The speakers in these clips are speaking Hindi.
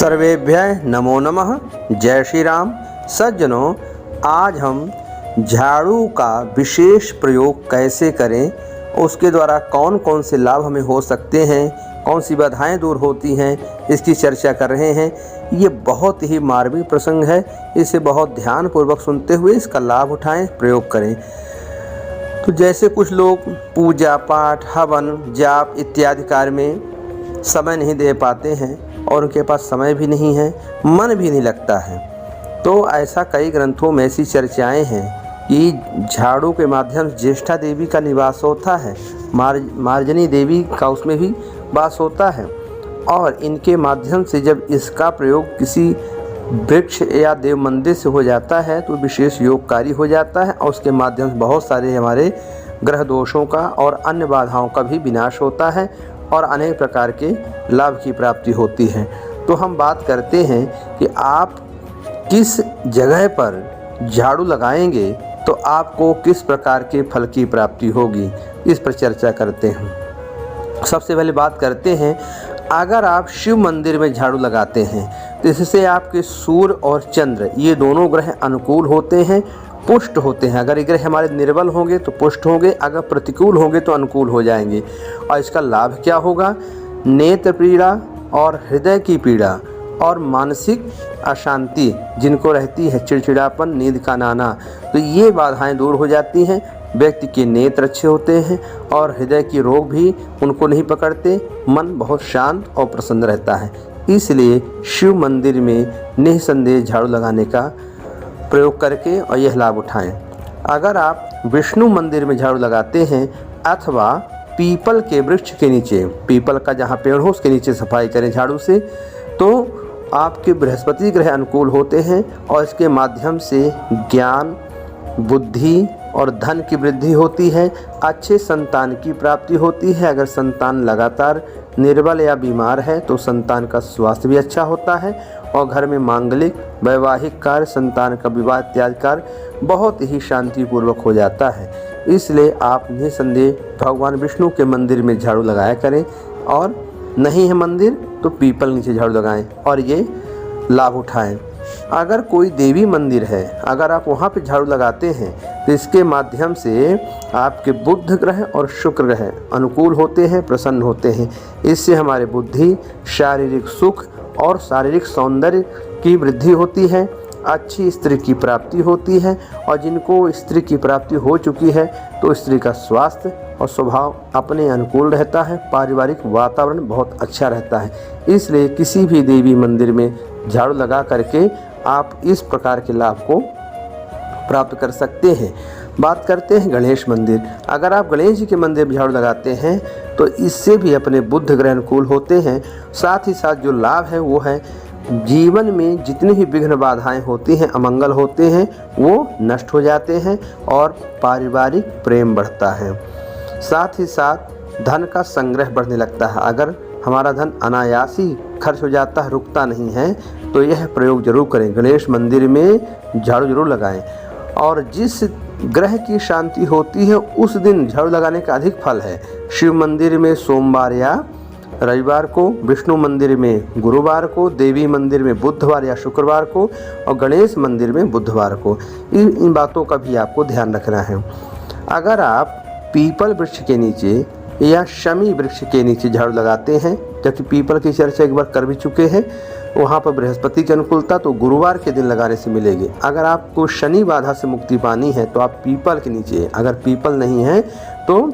सर्वेभ्यः नमो नमः। जय श्री राम। सज्जनों, आज हम झाड़ू का विशेष प्रयोग कैसे करें, उसके द्वारा कौन कौन से लाभ हमें हो सकते हैं, कौन सी बाधाएं दूर होती हैं, इसकी चर्चा कर रहे हैं। ये बहुत ही मार्मिक प्रसंग है, इसे बहुत ध्यानपूर्वक सुनते हुए इसका लाभ उठाएं, प्रयोग करें। तो जैसे कुछ लोग पूजा पाठ, हवन, जाप इत्यादि कार्य में समय नहीं दे पाते हैं और उनके पास समय भी नहीं है, मन भी नहीं लगता है, तो ऐसा कई ग्रंथों में ऐसी चर्चाएं हैं कि झाड़ू के माध्यम से ज्येष्ठा देवी का निवास होता है, मार्जनी देवी का उसमें भी वास होता है, और इनके माध्यम से जब इसका प्रयोग किसी वृक्ष या देव मंदिर से हो जाता है तो विशेष योगकारी हो जाता है और उसके माध्यम से बहुत सारे हमारे ग्रह दोषों का और अन्य बाधाओं का भी विनाश होता है और अनेक प्रकार के लाभ की प्राप्ति होती है। तो हम बात करते हैं कि आप किस जगह पर झाड़ू लगाएंगे तो आपको किस प्रकार के फल की प्राप्ति होगी, इस पर चर्चा करते हैं। सबसे पहले बात करते हैं, अगर आप शिव मंदिर में झाड़ू लगाते हैं तो इससे आपके सूर्य और चंद्र ये दोनों ग्रह अनुकूल होते हैं, पुष्ट होते हैं। अगर ये ग्रह हमारे निर्बल होंगे तो पुष्ट होंगे, अगर प्रतिकूल होंगे तो अनुकूल हो जाएंगे। और इसका लाभ क्या होगा? नेत्र पीड़ा और हृदय की पीड़ा और मानसिक अशांति जिनको रहती है, चिड़चिड़ापन, नींद का ना आना, तो ये बाधाएं दूर हो जाती हैं। व्यक्ति के नेत्र अच्छे होते हैं और हृदय की रोग भी उनको नहीं पकड़ते, मन बहुत शांत और प्रसन्न रहता है। इसलिए शिव मंदिर में निःसंदेह झाड़ू लगाने का प्रयोग करके और यह लाभ उठाएं। अगर आप विष्णु मंदिर में झाड़ू लगाते हैं अथवा पीपल के वृक्ष के नीचे, पीपल का जहाँ पेड़ हो उसके नीचे सफाई करें झाड़ू से, तो आपके बृहस्पति ग्रह अनुकूल होते हैं और इसके माध्यम से ज्ञान, बुद्धि और धन की वृद्धि होती है। अच्छे संतान की प्राप्ति होती है। अगर संतान लगातार निर्बल या बीमार है तो संतान का स्वास्थ्य भी अच्छा होता है और घर में मांगलिक, वैवाहिक कार्य, संतान का विवाह इत्यादि कार्य बहुत ही शांतिपूर्वक हो जाता है। इसलिए आप निसंदेह भगवान विष्णु के मंदिर में झाड़ू लगाया करें, और नहीं है मंदिर तो पीपल नीचे झाड़ू लगाएं और ये लाभ उठाएं। अगर कोई देवी मंदिर है, अगर आप वहाँ पे झाड़ू लगाते हैं तो इसके माध्यम से आपके बुध ग्रह और शुक्र ग्रह अनुकूल होते हैं, प्रसन्न होते हैं। इससे हमारे बुद्धि, शारीरिक सुख और शारीरिक सौंदर्य की वृद्धि होती है, अच्छी स्त्री की प्राप्ति होती है, और जिनको स्त्री की प्राप्ति हो चुकी है तो स्त्री का स्वास्थ्य और स्वभाव अपने अनुकूल रहता है, पारिवारिक वातावरण बहुत अच्छा रहता है। इसलिए किसी भी देवी मंदिर में झाड़ू लगा करके आप इस प्रकार के लाभ को प्राप्त कर सकते हैं। बात करते हैं गणेश मंदिर। अगर आप गणेश जी के मंदिर में झाड़ू लगाते हैं तो इससे भी अपने बुध ग्रह अनुकूल होते हैं। साथ ही साथ जो लाभ है वो है जीवन में जितनी भी विघ्न बाधाएं होती हैं, अमंगल होते हैं, वो नष्ट हो जाते हैं और पारिवारिक प्रेम बढ़ता है। साथ ही साथ धन का संग्रह बढ़ने लगता है। अगर हमारा धन अनायास ही खर्च हो जाता है, रुकता नहीं है, तो यह प्रयोग जरूर करें। गणेश मंदिर में झाड़ू जरूर लगाएं। और जिस ग्रह की शांति होती है उस दिन झाड़ू लगाने का अधिक फल है। शिव मंदिर में सोमवार या रविवार को, विष्णु मंदिर में गुरुवार को, देवी मंदिर में बुधवार या शुक्रवार को, और गणेश मंदिर में बुधवार को। इन बातों का भी आपको ध्यान रखना है। अगर आप पीपल वृक्ष के नीचे या शमी वृक्ष के नीचे झाड़ू लगाते हैं, जबकि पीपल की चर्चा एक बार कर भी चुके हैं, वहाँ पर बृहस्पति की अनुकूलता तो गुरुवार के दिन लगाने से मिलेगी। अगर आपको शनि बाधा से मुक्ति पानी है तो आप पीपल के नीचे, अगर पीपल नहीं है तो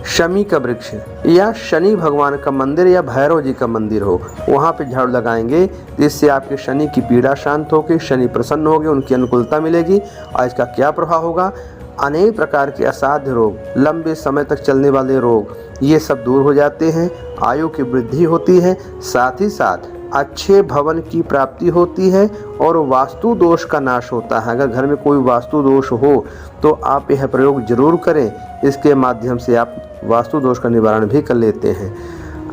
शमी का वृक्ष या शनि भगवान का मंदिर या भैरव जी का मंदिर हो, वहाँ पे झाड़ू लगाएंगे, जिससे आपके शनि की पीड़ा शांत होगी, शनि प्रसन्न होगी, उनकी अनुकूलता मिलेगी। और इसका क्या प्रभाव होगा? अनेक प्रकार के असाध्य रोग, लंबे समय तक चलने वाले रोग, ये सब दूर हो जाते हैं। आयु की वृद्धि होती है, साथ ही साथ अच्छे भवन की प्राप्ति होती है और वास्तु दोष का नाश होता है। अगर घर में कोई वास्तु दोष हो तो आप यह प्रयोग जरूर करें। इसके माध्यम से आप वास्तु दोष का निवारण भी कर लेते हैं।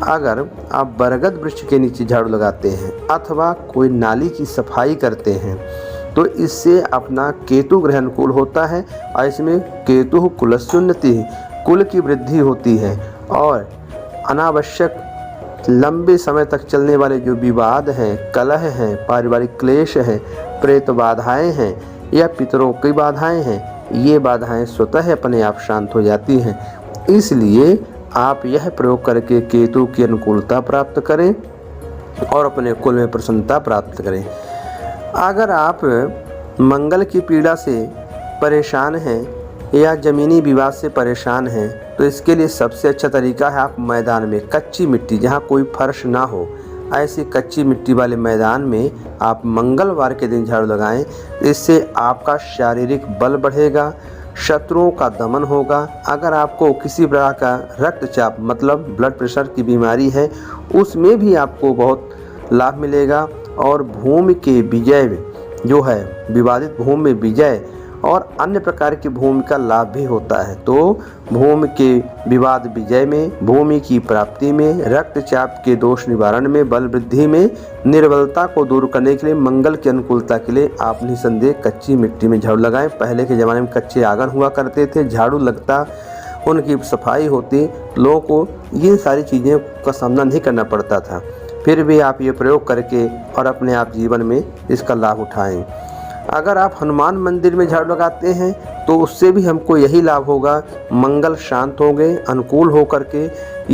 अगर आप बरगद वृक्ष के नीचे झाड़ू लगाते हैं अथवा कोई नाली की सफाई करते हैं तो इससे अपना केतु ग्रह अनुकूल होता है और इसमें केतु कुलस्योन्नति, कुल की वृद्धि होती है और अनावश्यक लंबे समय तक चलने वाले जो विवाद हैं, कलह हैं, पारिवारिक क्लेश हैं, प्रेत बाधाएं हैं या पितरों की बाधाएं हैं, ये बाधाएं स्वतः अपने आप शांत हो जाती हैं। इसलिए आप यह प्रयोग करके केतु की अनुकूलता प्राप्त करें और अपने कुल में प्रसन्नता प्राप्त करें। अगर आप मंगल की पीड़ा से परेशान हैं या ज़मीनी विवाद से परेशान हैं तो इसके लिए सबसे अच्छा तरीका है आप मैदान में कच्ची मिट्टी, जहाँ कोई फर्श ना हो, ऐसी कच्ची मिट्टी वाले मैदान में आप मंगलवार के दिन झाड़ू लगाएं। इससे आपका शारीरिक बल बढ़ेगा, शत्रुओं का दमन होगा। अगर आपको किसी प्रकार का रक्तचाप मतलब ब्लड प्रेशर की बीमारी है उसमें भी आपको बहुत लाभ मिलेगा और भूमि के विजय जो है, विवादित भूमि में विजय और अन्य प्रकार की भूमि का लाभ भी होता है। तो भूमि के विवाद विजय में, भूमि की प्राप्ति में, रक्तचाप के दोष निवारण में, बल वृद्धि में, निर्बलता को दूर करने के लिए, मंगल की अनुकूलता के लिए आप निसंदेह कच्ची मिट्टी में झाड़ू लगाएं। पहले के ज़माने में कच्चे आंगन हुआ करते थे, झाड़ू लगता, उनकी सफाई होती, लोगों को ये सारी चीज़ें का सामना नहीं करना पड़ता था। फिर भी आप ये प्रयोग करके और अपने आप जीवन में इसका लाभ उठाएं। अगर आप हनुमान मंदिर में झाड़ू लगाते हैं तो उससे भी हमको यही लाभ होगा, मंगल शांत होंगे, अनुकूल हो करके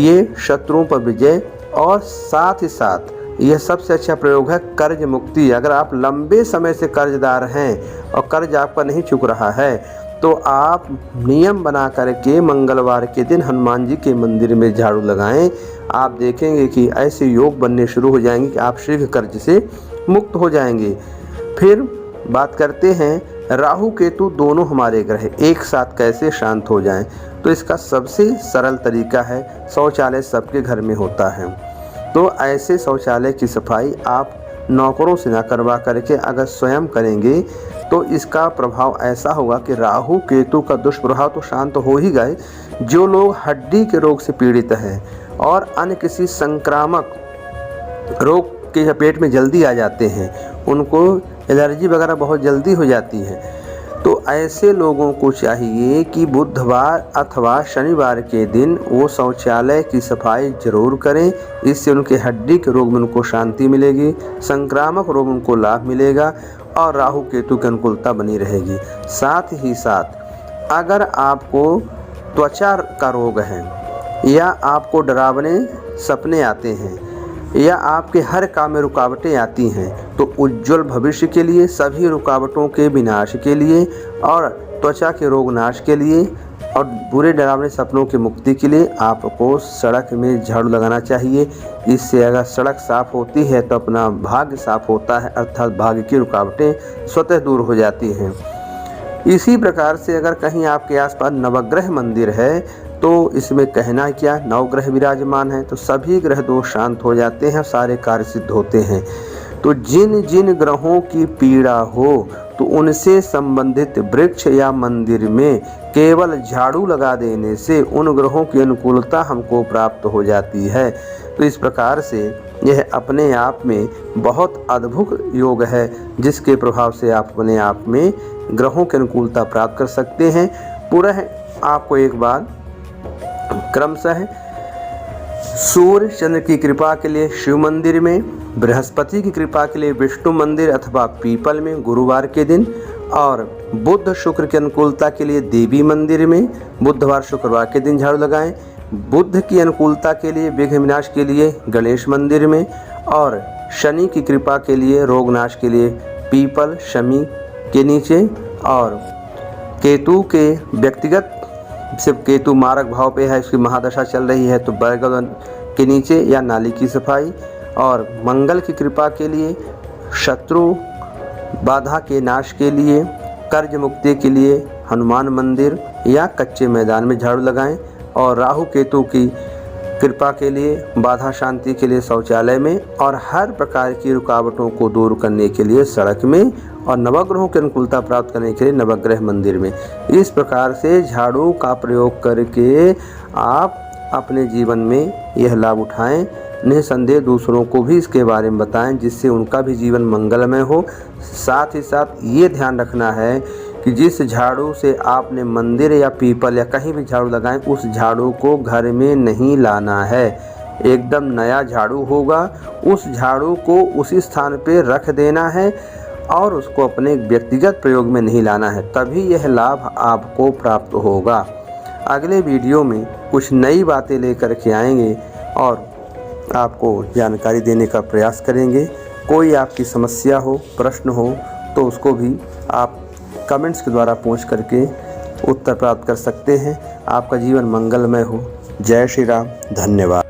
ये शत्रुओं पर विजय। और साथ ही साथ यह सबसे अच्छा प्रयोग है कर्ज मुक्ति। अगर आप लंबे समय से कर्जदार हैं और कर्ज आपका नहीं चुक रहा है तो आप नियम बना करके मंगलवार के दिन हनुमान जी के मंदिर में झाड़ू लगाएं। आप देखेंगे कि ऐसे योग बनने शुरू हो जाएंगे कि आप शीघ्र कर्ज से मुक्त हो जाएंगे। फिर बात करते हैं राहु केतु दोनों हमारे ग्रह एक साथ कैसे शांत हो जाएं। तो इसका सबसे सरल तरीका है, शौचालय सबके घर में होता है, तो ऐसे शौचालय की सफाई आप नौकरों से ना करवा करके अगर स्वयं करेंगे तो इसका प्रभाव ऐसा होगा कि राहु केतु का दुष्प्रभाव तो शांत हो ही गए। जो लोग हड्डी के रोग से पीड़ित हैं और अन्य किसी संक्रामक रोग के चपेट में जल्दी आ जाते हैं, उनको एलर्जी वगैरह बहुत जल्दी हो जाती है, तो ऐसे लोगों को चाहिए कि बुधवार अथवा शनिवार के दिन वो शौचालय की सफाई जरूर करें। इससे उनके हड्डी के रोग में उनको शांति मिलेगी, संक्रामक रोग में उनको लाभ मिलेगा और राहु केतु की अनुकूलता बनी रहेगी। साथ ही साथ अगर आपको त्वचा का रोग है या आपको डरावने सपने आते हैं या आपके हर काम में रुकावटें आती हैं तो उज्जवल भविष्य के लिए, सभी रुकावटों के विनाश के लिए और त्वचा के रोग नाश के लिए और बुरे डरावने सपनों की मुक्ति के लिए आपको सड़क में झाड़ू लगाना चाहिए। इससे अगर सड़क साफ होती है तो अपना भाग्य साफ होता है, अर्थात भाग्य की रुकावटें स्वतः दूर हो जाती हैं। इसी प्रकार से अगर कहीं आपके आसपास नवग्रह मंदिर है तो इसमें कहना क्या, नवग्रह विराजमान है तो सभी ग्रह दोष शांत हो जाते हैं, सारे कार्य सिद्ध होते हैं। तो जिन जिन ग्रहों की पीड़ा हो तो उनसे संबंधित वृक्ष या मंदिर में केवल झाड़ू लगा देने से उन ग्रहों की अनुकूलता हमको प्राप्त हो जाती है। तो इस प्रकार से यह अपने आप में बहुत अद्भुत योग है जिसके प्रभाव से आप अपने आप में ग्रहों की अनुकूलता प्राप्त कर सकते हैं। पुनः आपको एक बार क्रमशः सूर्य चंद्र की कृपा के लिए शिव मंदिर में, बृहस्पति की कृपा के लिए विष्णु मंदिर अथवा पीपल में गुरुवार के दिन और बुध शुक्र की अनुकूलता के लिए देवी मंदिर में बुधवार शुक्रवार के दिन झाड़ू लगाएं। बुध की अनुकूलता के लिए, विघ्न विनाश के लिए गणेश मंदिर में और शनि की कृपा के लिए, रोगनाश के लिए पीपल शमी के नीचे और केतु के व्यक्तिगत सिर्फ केतु मारक भाव पे है, इसकी महादशा चल रही है तो बरगद के नीचे या नाली की सफाई और मंगल की कृपा के लिए, शत्रु बाधा के नाश के लिए, कर्ज मुक्ति के लिए हनुमान मंदिर या कच्चे मैदान में झाड़ू लगाएं और राहु केतु की कृपा के लिए, बाधा शांति के लिए शौचालय में और हर प्रकार की रुकावटों को दूर करने के लिए सड़क में और नवग्रहों की अनुकूलता प्राप्त करने के लिए नवग्रह मंदिर में। इस प्रकार से झाड़ू का प्रयोग करके आप अपने जीवन में यह लाभ उठाएं। निसंदेह दूसरों को भी इसके बारे में बताएं जिससे उनका भी जीवन मंगलमय हो। साथ ही साथ ये ध्यान रखना है कि जिस झाड़ू से आपने मंदिर या पीपल या कहीं भी झाड़ू लगाएं उस झाड़ू को घर में नहीं लाना है। एकदम नया झाड़ू होगा, उस झाड़ू को उसी स्थान पे रख देना है और उसको अपने व्यक्तिगत प्रयोग में नहीं लाना है, तभी यह लाभ आपको प्राप्त होगा। अगले वीडियो में कुछ नई बातें लेकर के आएंगे और आपको जानकारी देने का प्रयास करेंगे। कोई आपकी समस्या हो, प्रश्न हो तो उसको भी आप कमेंट्स के द्वारा पूछ करके उत्तर प्राप्त कर सकते हैं। आपका जीवन मंगलमय हो। जय श्री राम। धन्यवाद।